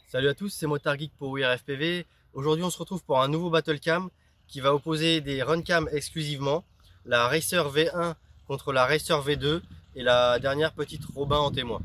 Salut à tous, c'est Motard Geek pour WeAreFPV. Aujourd'hui, on se retrouve pour un nouveau Battle Cam qui va opposer des Run Cam exclusivement, la Racer V1 contre la Racer V2 et la dernière petite Robin en témoin.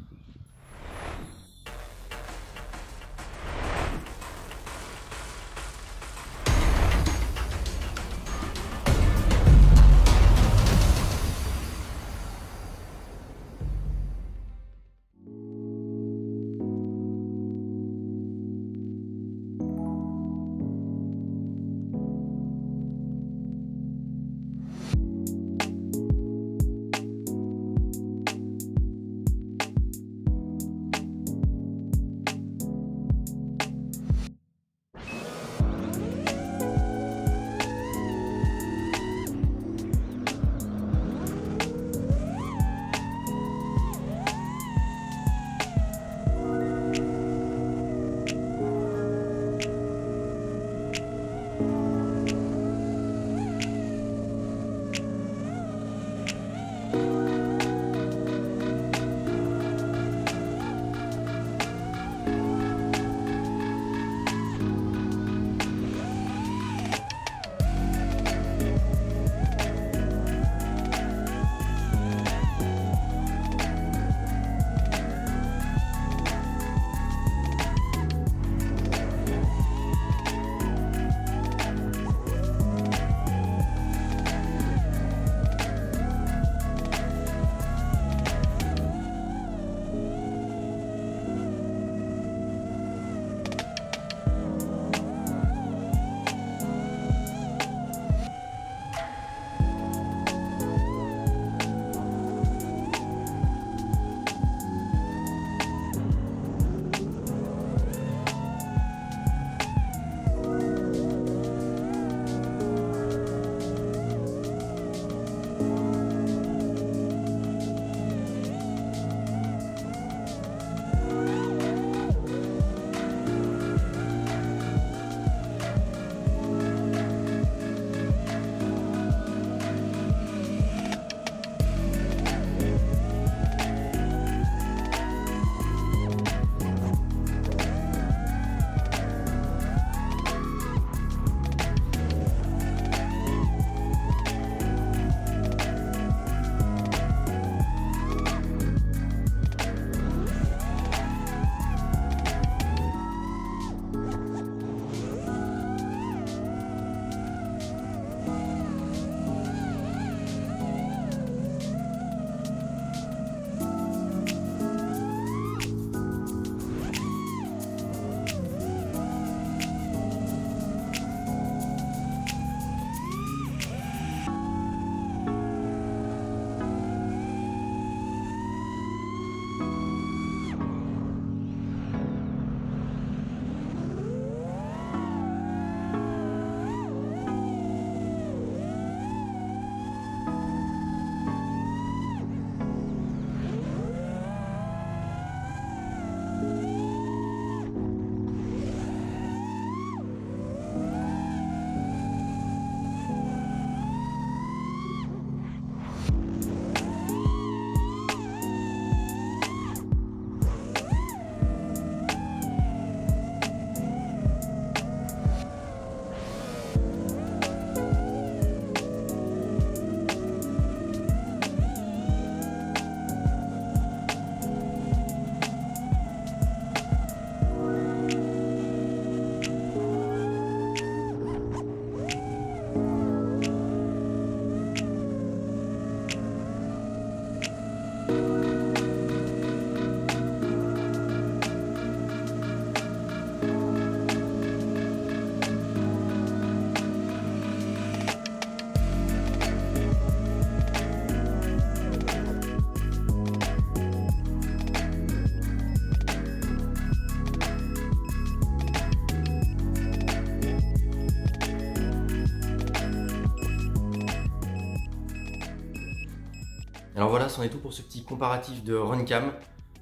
Alors voilà, c'en est tout pour ce petit comparatif de RunCam.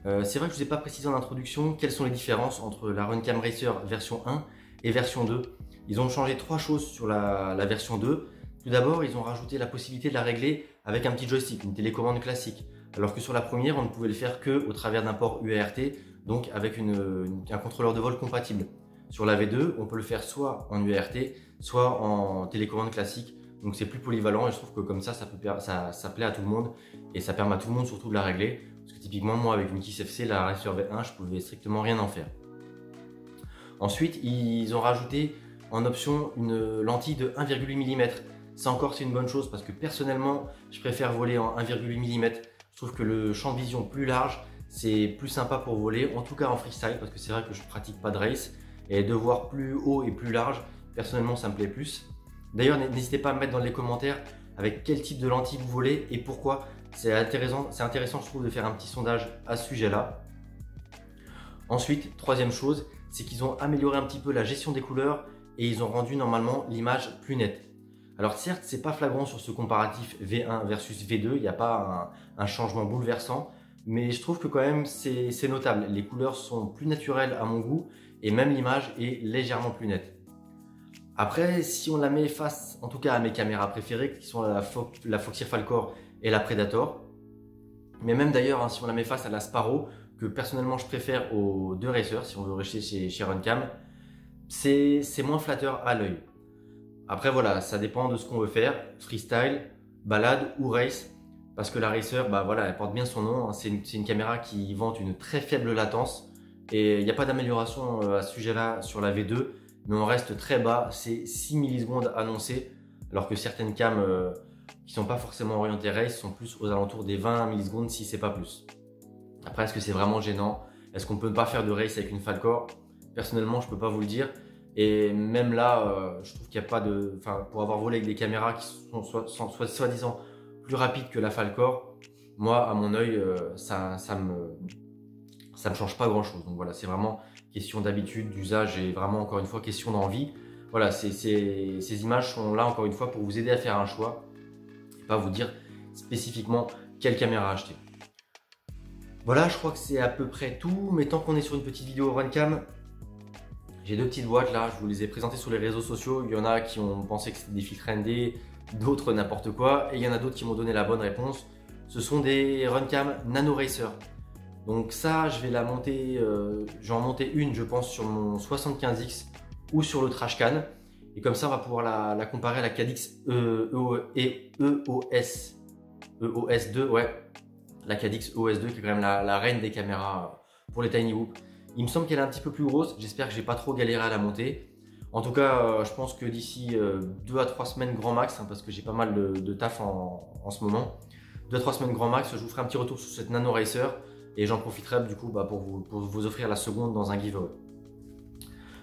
C'est vrai que je ne vous ai pas précisé en introduction quelles sont les différences entre la RunCam Racer version 1 et version 2. Ils ont changé trois choses sur la version 2. Tout d'abord, ils ont rajouté la possibilité de la régler avec un petit joystick, une télécommande classique. Alors que sur la première, on ne pouvait le faire que au travers d'un port UART, donc avec un contrôleur de vol compatible. Sur la V2, on peut le faire soit en UART, soit en télécommande classique. Donc c'est plus polyvalent et je trouve que comme ça plaît à tout le monde et ça permet à tout le monde surtout de la régler. Parce que typiquement moi avec une Kiss FC, la Racer V1, je pouvais strictement rien en faire. Ensuite, ils ont rajouté en option une lentille de 1,8 mm. Ça encore c'est une bonne chose parce que personnellement, je préfère voler en 1,8 mm. Je trouve que le champ de vision plus large, c'est plus sympa pour voler, en tout cas en freestyle parce que c'est vrai que je pratique pas de race et de voir plus haut et plus large, personnellement ça me plaît plus. D'ailleurs, n'hésitez pas à me mettre dans les commentaires avec quel type de lentille vous volez et pourquoi. C'est intéressant, je trouve, de faire un petit sondage à ce sujet-là. Ensuite, troisième chose, c'est qu'ils ont amélioré un petit peu la gestion des couleurs et ils ont rendu normalement l'image plus nette. Alors certes, c'est pas flagrant sur ce comparatif V1 versus V2, il n'y a pas un changement bouleversant, mais je trouve que quand même c'est notable. Les couleurs sont plus naturelles à mon goût et même l'image est légèrement plus nette. Après, si on la met face, en tout cas à mes caméras préférées, qui sont la Foxeer Falcor et la Predator, mais même d'ailleurs, si on la met face à la Sparrow, que personnellement je préfère aux deux Racers, si on veut rester chez Runcam, c'est moins flatteur à l'œil. Après voilà, ça dépend de ce qu'on veut faire, freestyle, balade ou race, parce que la Racer, bah voilà, elle porte bien son nom, c'est une caméra qui vante une très faible latence, et il n'y a pas d'amélioration à ce sujet-là sur la V2, mais on reste très bas, c'est 6 millisecondes annoncées, alors que certaines cams qui sont pas forcément orientées race sont plus aux alentours des 20 millisecondes si c'est pas plus. Après, est-ce que c'est vraiment gênant? Est-ce qu'on peut pas faire de race avec une Falcor? Personnellement, je peux pas vous le dire. Et même là, je trouve qu'il n'y a pas de... Enfin, pour avoir volé avec des caméras qui sont soi-disant plus rapides que la Falcor, moi, à mon œil, ça me change pas grand-chose. Donc voilà, c'est vraiment question d'habitude, d'usage et vraiment, encore une fois, question d'envie. Voilà, ces images sont là, encore une fois, pour vous aider à faire un choix et pas vous dire spécifiquement quelle caméra acheter. Voilà, je crois que c'est à peu près tout, mais tant qu'on est sur une petite vidéo Runcam, j'ai deux petites boîtes là, je vous les ai présentées sur les réseaux sociaux. Il y en a qui ont pensé que c'était des filtres ND, d'autres n'importe quoi, et il y en a d'autres qui m'ont donné la bonne réponse. Ce sont des Runcam Nano Racer. Donc ça, je vais la monter, je vais en monter une, je pense, sur mon 75X ou sur le Trashcan. Et comme ça, on va pouvoir la comparer à la Cadix EOS2, ouais. La Cadix EOS2 qui est quand même la reine des caméras pour les Tiny Whoop. Il me semble qu'elle est un petit peu plus grosse, j'espère que j'ai pas trop galéré à la monter. En tout cas, je pense que d'ici 2 à 3 semaines grand max, parce que j'ai pas mal de taf en ce moment, 2 à 3 semaines grand max, je vous ferai un petit retour sur cette Nano Racer et j'en profiterai du coup pour vous offrir la seconde dans un giveaway.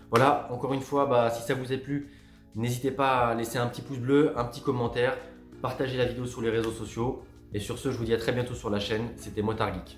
Voilà, encore une fois, si ça vous a plu, n'hésitez pas à laisser un petit pouce bleu, un petit commentaire, partager la vidéo sur les réseaux sociaux. Et sur ce, je vous dis à très bientôt sur la chaîne. C'était Motard Geek.